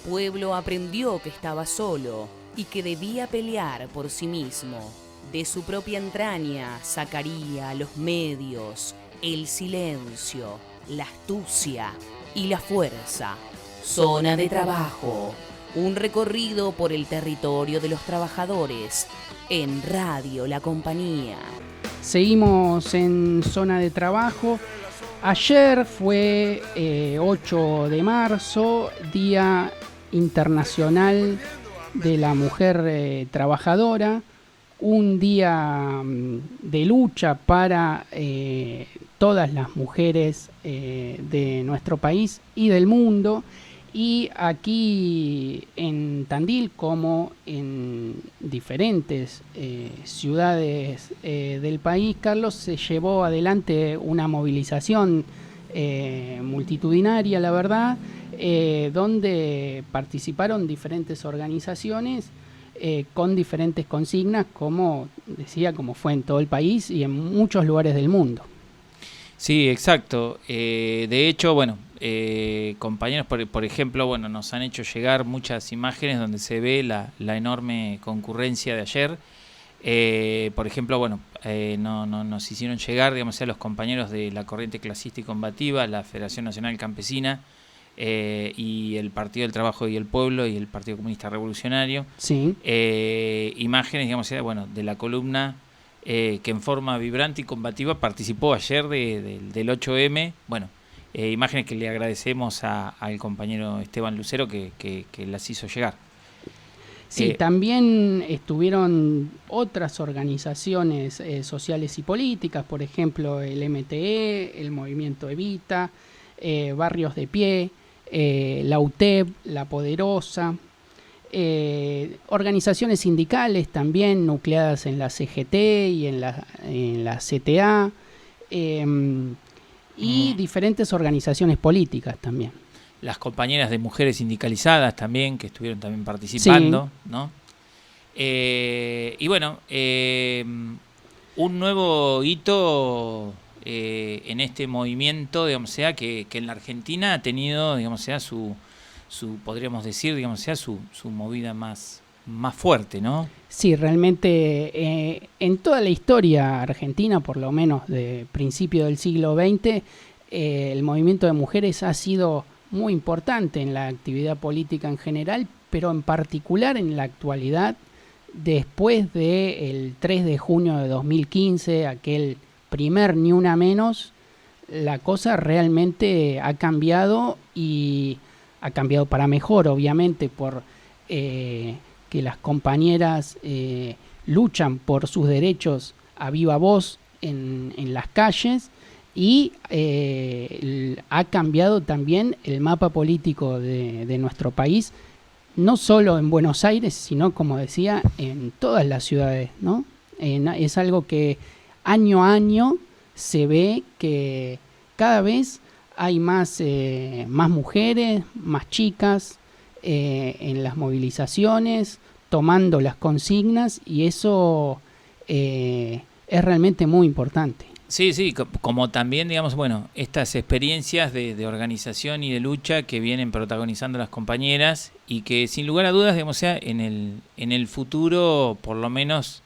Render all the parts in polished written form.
pueblo aprendió que estaba solo y que debía pelear por sí mismo. De su propia entraña sacaría los medios, el silencio, la astucia y la fuerza. Zona de trabajo. Un recorrido por el territorio de los trabajadores en Radio La Compañía. Seguimos en Zona de Trabajo. Ayer fue 8 de marzo, Día Internacional de la Mujer Trabajadora, un día de lucha para todas las mujeres de nuestro país y del mundo. Y aquí en Tandil, como en diferentes ciudades del país, Carlos, se llevó adelante una movilización multitudinaria, la verdad, donde participaron diferentes organizaciones con diferentes consignas, como decía, como fue en todo el país y en muchos lugares del mundo. Sí, exacto. De hecho, bueno, compañeros, por ejemplo, bueno, nos han hecho llegar muchas imágenes donde se ve la enorme concurrencia de ayer. Por ejemplo, bueno, nos hicieron llegar, digamos, a los compañeros de la Corriente Clasista y Combativa, la Federación Nacional Campesina, y el Partido del Trabajo y el Pueblo y el Partido Comunista Revolucionario. Sí. Imágenes, digamos, bueno, de la columna que en forma vibrante y combativa participó ayer del 8M. Bueno, imágenes que le agradecemos al compañero Esteban Lucero que las hizo llegar. Sí, también estuvieron otras organizaciones sociales y políticas, por ejemplo el MTE, el Movimiento Evita, Barrios de Pie, la UTEP, La Poderosa, organizaciones sindicales también nucleadas en la CGT y en la CTA, y diferentes organizaciones políticas también. Las compañeras de mujeres sindicalizadas también, que estuvieron también participando, sí, ¿no? Y bueno, un nuevo hito en este movimiento, digamos, sea que en la Argentina ha tenido, digamos, sea su podríamos decir, digamos, sea su movida más fuerte, ¿no? Sí, realmente en toda la historia argentina, por lo menos de principio del siglo XX, el movimiento de mujeres ha sido muy importante en la actividad política en general, pero en particular en la actualidad, después del 3 de junio de 2015, aquel primer Ni Una Menos, la cosa realmente ha cambiado y ha cambiado para mejor, obviamente, por que las compañeras luchan por sus derechos a viva voz en las calles, y ha cambiado también el mapa político de nuestro país, no solo en Buenos Aires, sino, como decía, en todas las ciudades, ¿no? Es algo que año a año se ve que cada vez hay más mujeres, más chicas en las movilizaciones, tomando las consignas, y eso es realmente muy importante. Sí, como también, digamos, bueno, estas experiencias de organización y de lucha que vienen protagonizando las compañeras y que sin lugar a dudas, digamos, sea, en el futuro, por lo menos,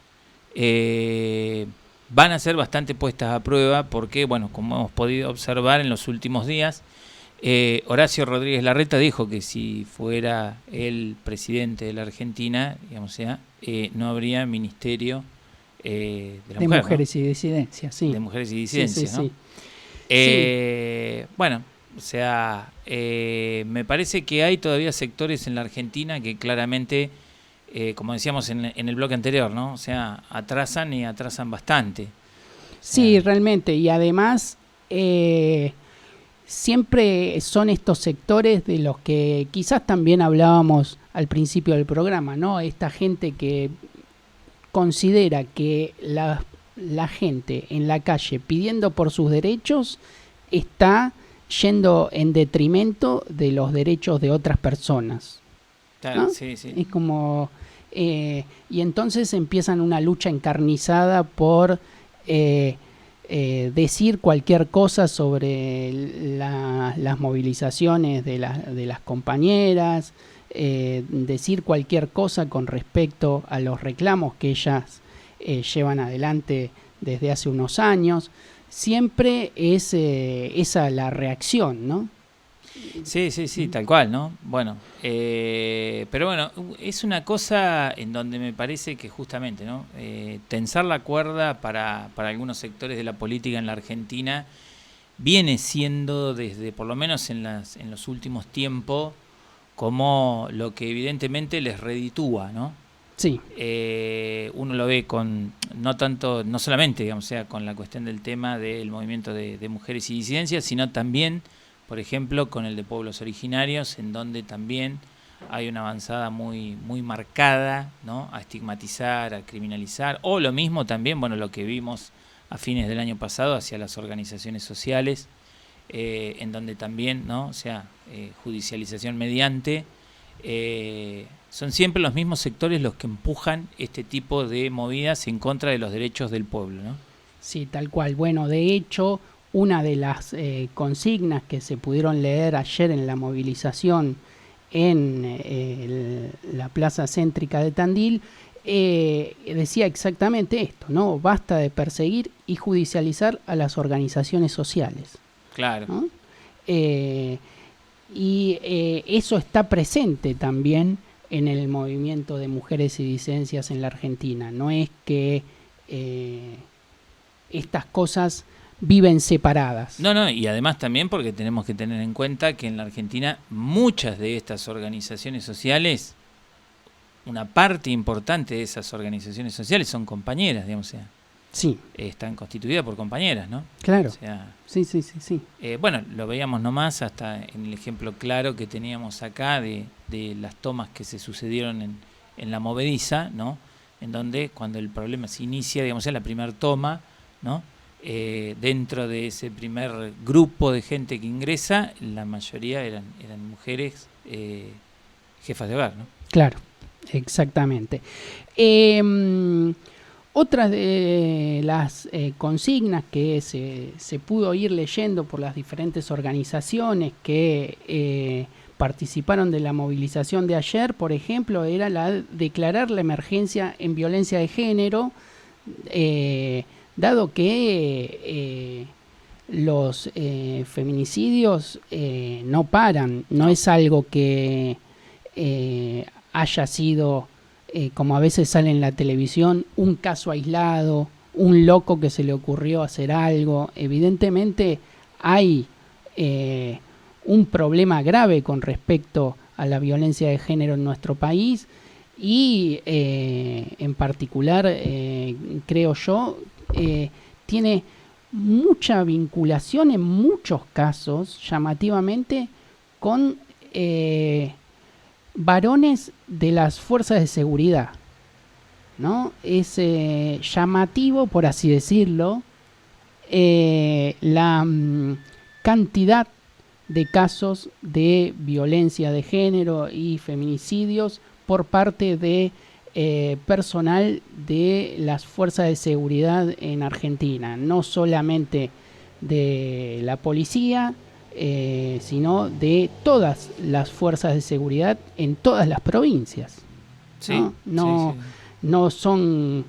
van a ser bastante puestas a prueba porque, bueno, como hemos podido observar en los últimos días, Horacio Rodríguez Larreta dijo que si fuera el presidente de la Argentina, digamos, sea, no habría ministerio de mujer, mujeres, ¿no? Y disidencias, sí. De mujeres y disidencias, sí, ¿no? Sí. Bueno, o sea, me parece que hay todavía sectores en la Argentina que claramente, como decíamos en el bloque anterior, ¿no? O sea, atrasan y atrasan bastante. O sea, sí, realmente. Y además, siempre son estos sectores de los que quizás también hablábamos al principio del programa, ¿no? Esta gente que considera que la gente en la calle pidiendo por sus derechos está yendo en detrimento de los derechos de otras personas. Claro, ¿no? sí. Es como... y entonces empiezan una lucha encarnizada por decir cualquier cosa sobre las movilizaciones de las compañeras, decir cualquier cosa con respecto a los reclamos que ellas llevan adelante desde hace unos años. Siempre es esa la reacción, ¿no? Sí, tal cual, ¿no? Bueno, pero bueno, es una cosa en donde me parece que justamente, ¿no? Tensar la cuerda para algunos sectores de la política en la Argentina viene siendo desde, por lo menos en los últimos tiempos, como lo que evidentemente les reditúa, ¿no? Sí. Uno lo ve no solamente, digamos, sea con la cuestión del tema del movimiento de mujeres y disidencias, sino también, por ejemplo, con el de pueblos originarios, en donde también hay una avanzada muy, muy marcada, ¿no? A estigmatizar, a criminalizar, o lo mismo también, bueno, lo que vimos a fines del año pasado hacia las organizaciones sociales, en donde también, ¿no? O sea, judicialización mediante, son siempre los mismos sectores los que empujan este tipo de movidas en contra de los derechos del pueblo, ¿no? Sí, tal cual. Bueno, de hecho, una de las consignas que se pudieron leer ayer en la movilización en la plaza céntrica de Tandil decía exactamente esto, ¿no? Basta de perseguir y judicializar a las organizaciones sociales. Claro. ¿No? Eso está presente también en el movimiento de mujeres y disidencias en la Argentina. No es que estas cosas viven separadas. No, y además también porque tenemos que tener en cuenta que en la Argentina muchas de estas organizaciones sociales, una parte importante de esas organizaciones sociales son compañeras, digamos, o sea, sí, están constituidas por compañeras, ¿no? Claro. O sea, sí. Bueno, lo veíamos nomás hasta en el ejemplo claro que teníamos acá de las tomas que se sucedieron en la movediza, ¿no? En donde cuando el problema se inicia, digamos, en la primera toma, ¿no? Dentro de ese primer grupo de gente que ingresa, la mayoría eran mujeres jefas de hogar, ¿no? Claro, exactamente. Otra de las consignas que se pudo ir leyendo por las diferentes organizaciones que participaron de la movilización de ayer, por ejemplo, era la de declarar la emergencia en violencia de género, dado que los feminicidios no paran, no es algo que haya sido, como a veces sale en la televisión, un caso aislado, un loco que se le ocurrió hacer algo. Evidentemente hay un problema grave con respecto a la violencia de género en nuestro país y en particular, creo yo, tiene mucha vinculación en muchos casos, llamativamente, con varones de las fuerzas de seguridad, ¿no? Es llamativo, por así decirlo, la cantidad de casos de violencia de género y feminicidios por parte de personal de las fuerzas de seguridad en Argentina, no solamente de la policía, sino de todas las fuerzas de seguridad en todas las provincias. Sí, ¿no? Sí. No son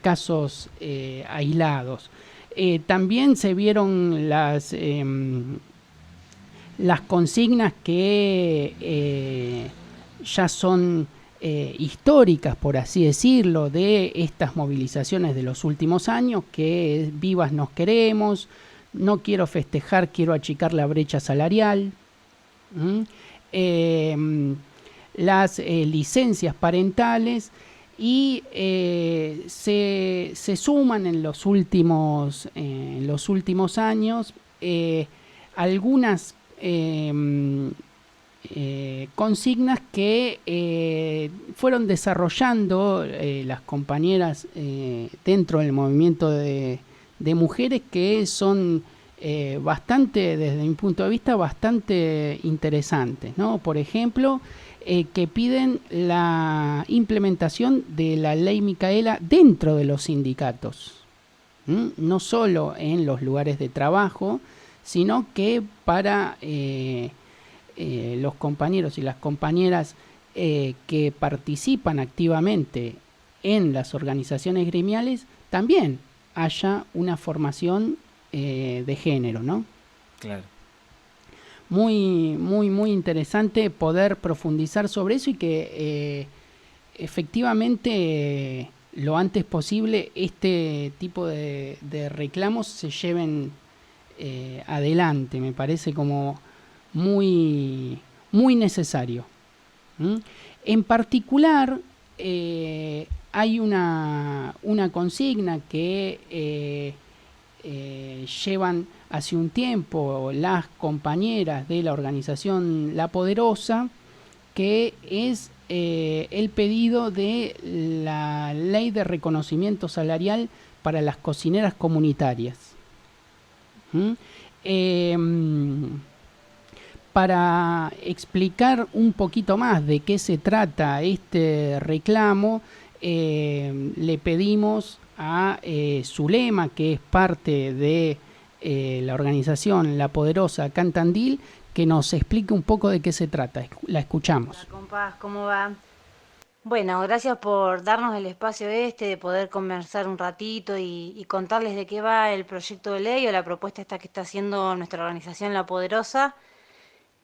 casos aislados. También se vieron las consignas que ya son históricas, por así decirlo, de estas movilizaciones de los últimos años, que es vivas nos queremos, no quiero festejar, quiero achicar la brecha salarial, las licencias parentales, y se suman en los últimos años algunas consignas que fueron desarrollando las compañeras dentro del movimiento de mujeres, que son bastante, desde mi punto de vista, bastante interesantes, ¿no? Por ejemplo, que piden la implementación de la ley Micaela dentro de los sindicatos, no solo en los lugares de trabajo, sino que para los compañeros y las compañeras que participan activamente en las organizaciones gremiales, también haya una formación de género, ¿no? Claro. Muy, muy, muy interesante poder profundizar sobre eso y que efectivamente lo antes posible este tipo de reclamos se lleven adelante. Me parece como muy, muy necesario. En particular, hay una consigna que llevan hace un tiempo las compañeras de la organización La Poderosa, que es el pedido de la ley de reconocimiento salarial para las cocineras comunitarias. Para explicar un poquito más de qué se trata este reclamo, le pedimos a Zulema, que es parte de la organización La Poderosa Cantandil, que nos explique un poco de qué se trata. La escuchamos. Hola, compas, ¿cómo va? Bueno, gracias por darnos el espacio de poder conversar un ratito y contarles de qué va el proyecto de ley o la propuesta esta que está haciendo nuestra organización La Poderosa.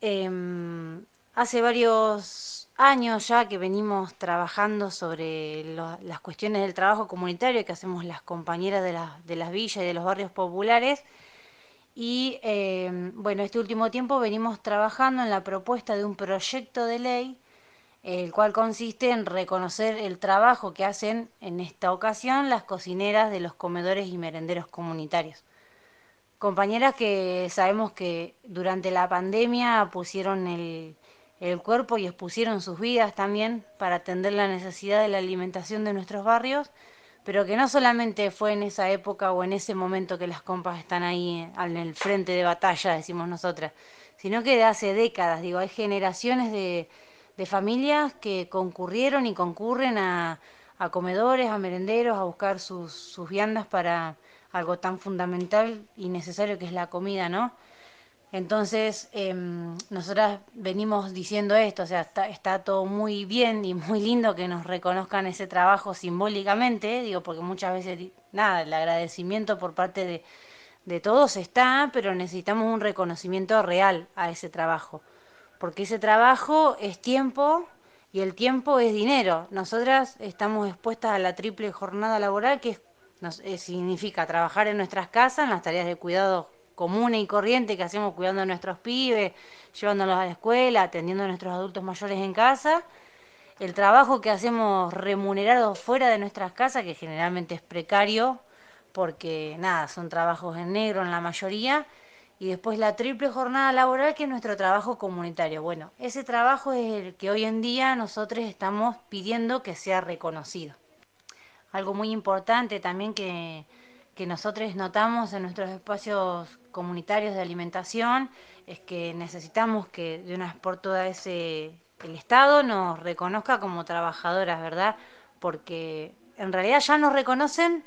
Hace varios años ya que venimos trabajando sobre las cuestiones del trabajo comunitario que hacemos las compañeras de las villas y de los barrios populares. Y bueno, este último tiempo venimos trabajando en la propuesta de un proyecto de ley, el cual consiste en reconocer el trabajo que hacen en esta ocasión las cocineras de los comedores y merenderos comunitarios. Compañeras que sabemos que durante la pandemia pusieron el cuerpo y expusieron sus vidas también para atender la necesidad de la alimentación de nuestros barrios, pero que no solamente fue en esa época o en ese momento que las compas están ahí en el frente de batalla, decimos nosotras, sino que de hace décadas, digo, hay generaciones de familias que concurrieron y concurren a comedores, a merenderos, a buscar sus viandas para algo tan fundamental y necesario que es la comida, ¿no? Entonces, nosotras venimos diciendo esto, o sea, está todo muy bien y muy lindo que nos reconozcan ese trabajo simbólicamente, digo, porque muchas veces, nada, el agradecimiento por parte de todos está, pero necesitamos un reconocimiento real a ese trabajo, porque ese trabajo es tiempo y el tiempo es dinero. Nosotras estamos expuestas a la triple jornada laboral, que significa trabajar en nuestras casas, en las tareas de cuidado común y corriente que hacemos cuidando a nuestros pibes, llevándolos a la escuela, atendiendo a nuestros adultos mayores en casa, el trabajo que hacemos remunerado fuera de nuestras casas, que generalmente es precario, porque nada, son trabajos en negro en la mayoría, y después la triple jornada laboral, que es nuestro trabajo comunitario. Bueno, ese trabajo es el que hoy en día nosotros estamos pidiendo que sea reconocido. Algo muy importante también que nosotros notamos en nuestros espacios comunitarios de alimentación es que necesitamos que de una vez por todas el Estado nos reconozca como trabajadoras, ¿verdad? Porque en realidad ya nos reconocen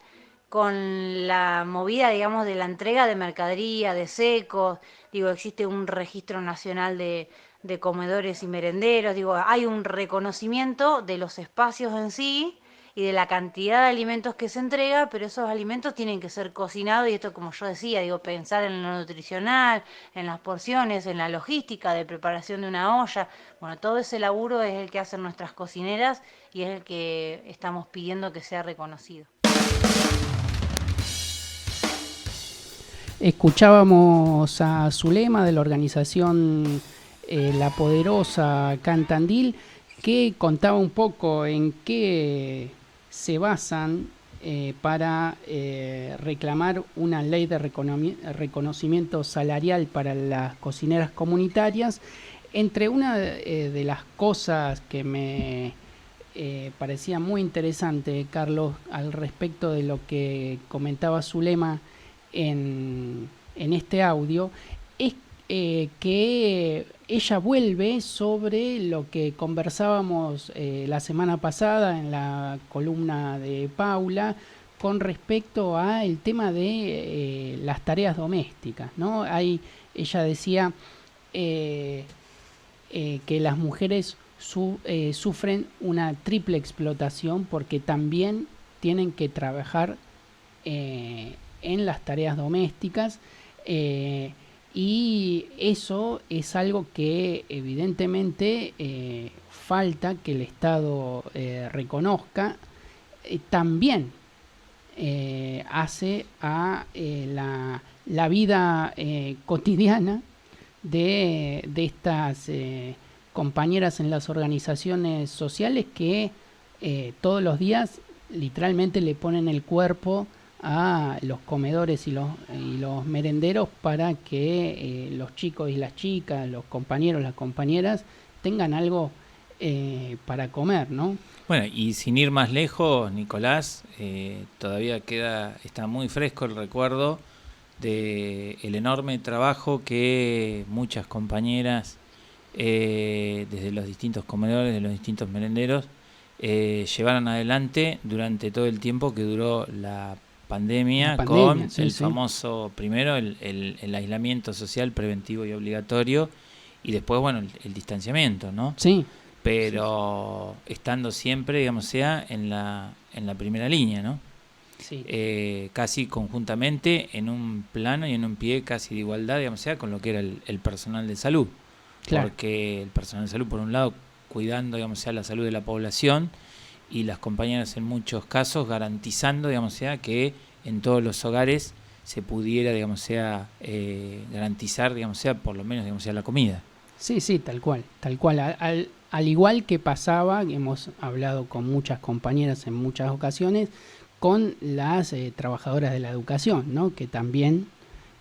con la movida, digamos, de la entrega de mercadería, de secos, digo, existe un registro nacional de comedores y merenderos, digo, hay un reconocimiento de los espacios en sí y de la cantidad de alimentos que se entrega, pero esos alimentos tienen que ser cocinados y esto, como yo decía, digo, pensar en lo nutricional, en las porciones, en la logística de preparación de una olla. Bueno, todo ese laburo es el que hacen nuestras cocineras y es el que estamos pidiendo que sea reconocido. Escuchábamos a Zulema de la organización La Poderosa Cantandil, que contaba un poco en qué se basan para reclamar una ley de reconocimiento salarial para las cocineras comunitarias. Entre una de las cosas que me parecía muy interesante, Carlos, al respecto de lo que comentaba Zulema en este audio, es que ella vuelve sobre lo que conversábamos la semana pasada en la columna de Paula, con respecto a el tema de las tareas domésticas, ¿no? Ella decía que las mujeres sufren una triple explotación porque también tienen que trabajar en las tareas domésticas, y eso es algo que evidentemente falta que el Estado reconozca. También hace a la vida cotidiana de estas compañeras en las organizaciones sociales que todos los días literalmente le ponen el cuerpo a los comedores y los merenderos para que los chicos y las chicas, los compañeros, las compañeras tengan algo para comer, ¿no? Bueno, y sin ir más lejos, Nicolás, todavía está muy fresco el recuerdo de el enorme trabajo que muchas compañeras desde los distintos comedores, de los distintos merenderos, llevaron adelante durante todo el tiempo que duró la pandemia, con sí, el sí. famoso, primero el aislamiento social preventivo y obligatorio, y después, bueno, el distanciamiento, ¿no? Sí. Pero estando siempre, digamos, sea en la primera línea, ¿no? Sí. Casi conjuntamente en un plano y en un pie casi de igualdad, digamos, sea con lo que era el personal de salud. Claro. Porque el personal de salud, por un lado, cuidando, digamos, sea la salud de la población, y las compañeras en muchos casos garantizando, digamos, sea que en todos los hogares se pudiera, digamos, sea garantizar, digamos, sea por lo menos, digamos, sea la comida. Sí, tal cual. Al igual que pasaba, hemos hablado con muchas compañeras en muchas ocasiones, con las trabajadoras de la educación, ¿no? Que también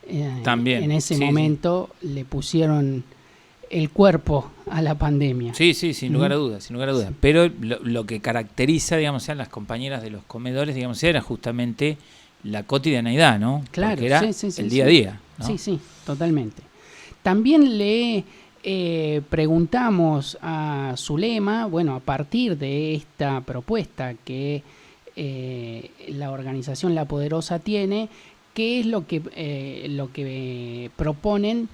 en ese momento le pusieron el cuerpo a la pandemia. Sí, sin lugar a dudas, sin lugar a dudas. Pero lo que caracteriza, digamos, a las compañeras de los comedores, digamos, era justamente la cotidianeidad, ¿no? Claro, porque era el día a día, ¿no? Sí, totalmente. También le preguntamos a Zulema, bueno, a partir de esta propuesta que la organización La Poderosa tiene, qué es lo que proponen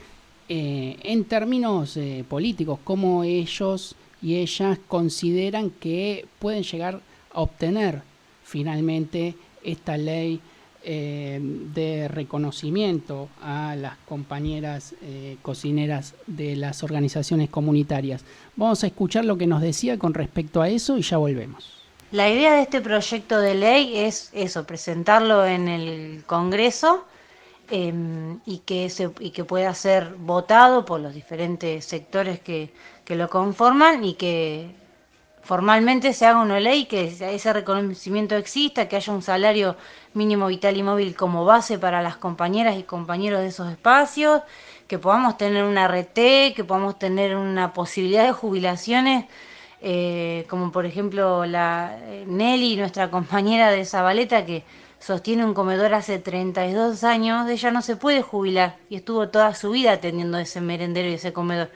en términos políticos, cómo ellos y ellas consideran que pueden llegar a obtener finalmente esta ley de reconocimiento a las compañeras cocineras de las organizaciones comunitarias. Vamos a escuchar lo que nos decía con respecto a eso y ya volvemos. La idea de este proyecto de ley es eso, presentarlo en el Congreso y que pueda ser votado por los diferentes sectores que lo conforman, y que formalmente se haga una ley, que ese reconocimiento exista, que haya un salario mínimo vital y móvil como base para las compañeras y compañeros de esos espacios, que podamos tener una RT, que podamos tener una posibilidad de jubilaciones, como por ejemplo la Nelly, nuestra compañera de Zabaleta, que sostiene un comedor hace 32 años, ella no se puede jubilar y estuvo toda su vida atendiendo ese merendero y ese comedor.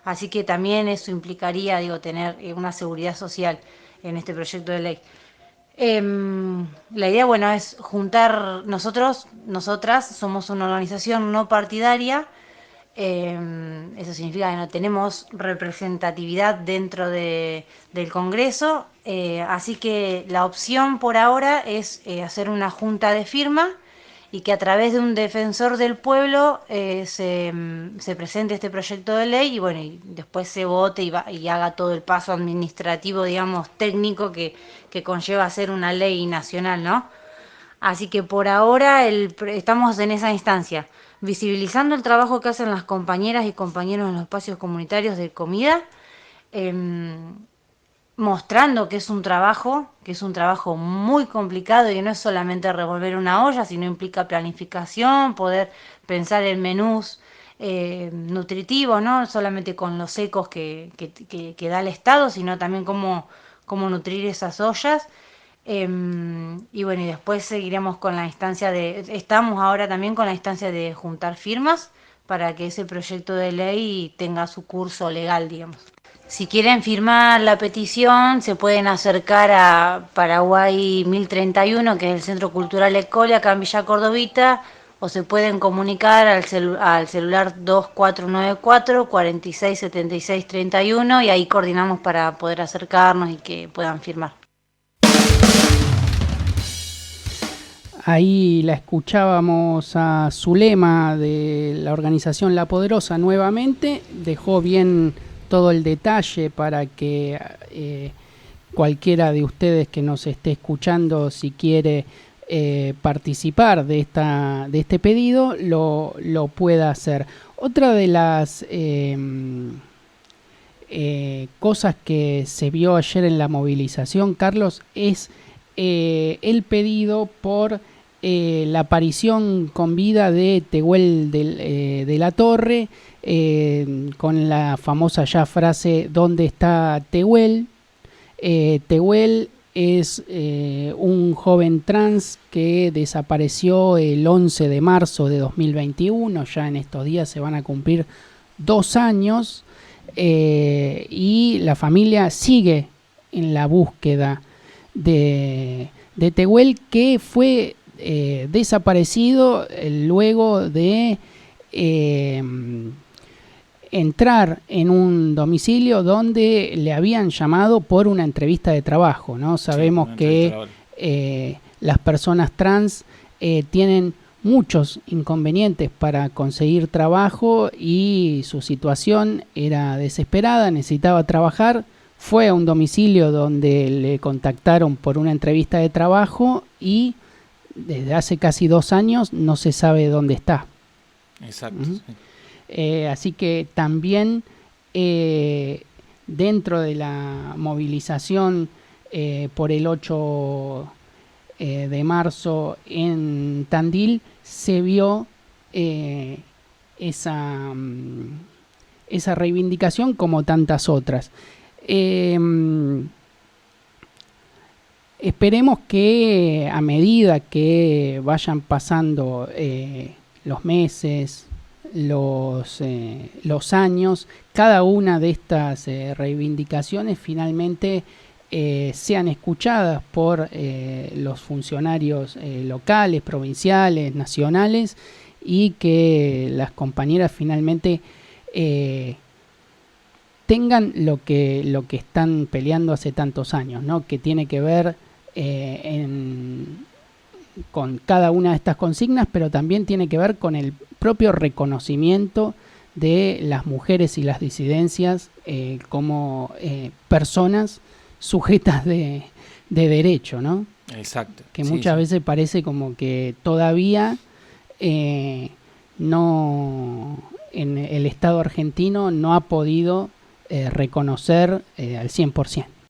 Así que también eso implicaría, tener una seguridad social en este proyecto de ley. La idea, bueno, es juntar nosotras somos una organización no partidaria. Eso significa que no tenemos representatividad dentro del Congreso, así que la opción por ahora es hacer una junta de firma y que a través de un defensor del pueblo se presente este proyecto de ley y bueno, y después se vote y haga todo el paso administrativo, digamos, técnico que conlleva hacer una ley nacional, ¿no? Así que por ahora estamos en esa instancia, visibilizando el trabajo que hacen las compañeras y compañeros en los espacios comunitarios de comida, mostrando que es un trabajo muy complicado y que no es solamente revolver una olla, sino implica planificación, poder pensar en menús nutritivos, no solamente con los secos que da el Estado, sino también cómo nutrir esas ollas. Y bueno, y después seguiremos con la instancia estamos ahora también con la instancia de juntar firmas para que ese proyecto de ley tenga su curso legal, digamos. Si quieren firmar la petición, se pueden acercar a Paraguay 1031, que es el Centro Cultural Ecole, acá en Villa Cordovita, o se pueden comunicar al celular 2494 467631 y ahí coordinamos para poder acercarnos y que puedan firmar. Ahí la escuchábamos a Zulema de la organización La Poderosa nuevamente, dejó bien todo el detalle para que cualquiera de ustedes que nos esté escuchando, si quiere participar de este pedido, lo pueda hacer. Otra de las cosas que se vio ayer en la movilización, Carlos, es el pedido por la aparición con vida de Tehuel de la Torre, con la famosa ya frase ¿dónde está Tehuel? Tehuel es un joven trans que desapareció el 11 de marzo de 2021, ya en estos días se van a cumplir 2 años, y la familia sigue en la búsqueda de Tehuel, que fue desaparecido luego de entrar en un domicilio donde le habían llamado por una entrevista de trabajo, ¿no? Sabemos que las personas trans tienen muchos inconvenientes para conseguir trabajo y su situación era desesperada, necesitaba trabajar. Fue a un domicilio donde le contactaron por una entrevista de trabajo y desde hace casi 2 años no se sabe dónde está. Exacto. ¿Mm? Sí. Así que también dentro de la movilización por el 8 de marzo en Tandil se vio esa reivindicación como tantas otras. Esperemos que a medida que vayan pasando los meses, los años, cada una de estas reivindicaciones finalmente sean escuchadas por los funcionarios locales, provinciales, nacionales, y que las compañeras finalmente tengan lo que están peleando hace tantos años, ¿no? Que tiene que ver con cada una de estas consignas, pero también tiene que ver con el propio reconocimiento de las mujeres y las disidencias como personas sujetas de derecho, ¿no? Exacto. Que muchas veces parece como que todavía no, en el Estado argentino no ha podido reconocer al 100%.